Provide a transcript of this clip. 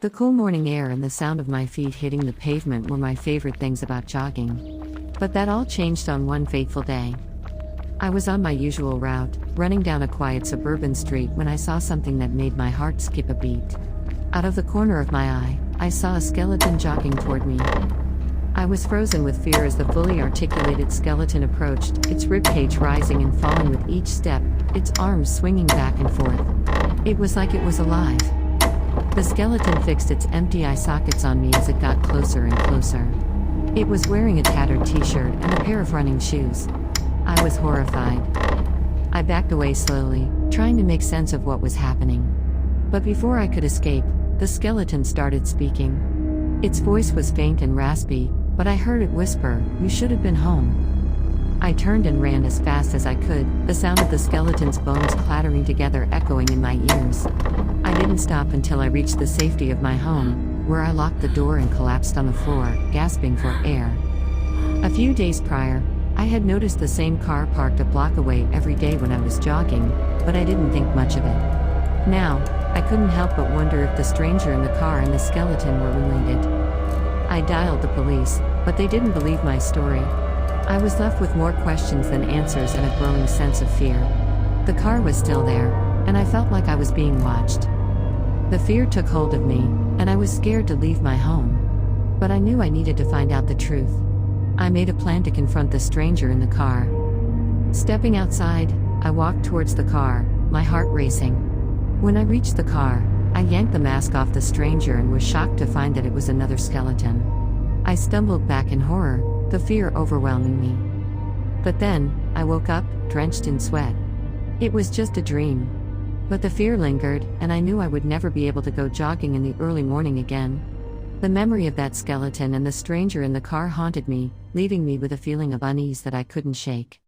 The cool morning air and the sound of my feet hitting the pavement were my favorite things about jogging. But that all changed on one fateful day. I was on my usual route, running down a quiet suburban street when I saw something that made my heart skip a beat. Out of the corner of my eye, I saw a skeleton jogging toward me. I was frozen with fear as the fully articulated skeleton approached, its ribcage rising and falling with each step, its arms swinging back and forth. It was like it was alive. The skeleton fixed its empty eye sockets on me as it got closer and closer. It was wearing a tattered t-shirt and a pair of running shoes. I was horrified. I backed away slowly, trying to make sense of what was happening. But before I could escape, the skeleton started speaking. Its voice was faint and raspy, but I heard it whisper, "You should have been home." I turned and ran as fast as I could, the sound of the skeleton's bones clattering together echoing in my ears. I didn't stop until I reached the safety of my home, where I locked the door and collapsed on the floor, gasping for air. A few days prior, I had noticed the same car parked a block away every day when I was jogging, but I didn't think much of it. Now, I couldn't help but wonder if the stranger in the car and the skeleton were related. I dialed the police, but they didn't believe my story. I was left with more questions than answers and a growing sense of fear. The car was still there, and I felt like I was being watched. The fear took hold of me, and I was scared to leave my home. But I knew I needed to find out the truth. I made a plan to confront the stranger in the car. Stepping outside, I walked towards the car, my heart racing. When I reached the car, I yanked the mask off the stranger and was shocked to find that it was another skeleton. I stumbled back in horror, the fear overwhelming me. But then, I woke up, drenched in sweat. It was just a dream. But the fear lingered, and I knew I would never be able to go jogging in the early morning again. The memory of that skeleton and the stranger in the car haunted me, leaving me with a feeling of unease that I couldn't shake.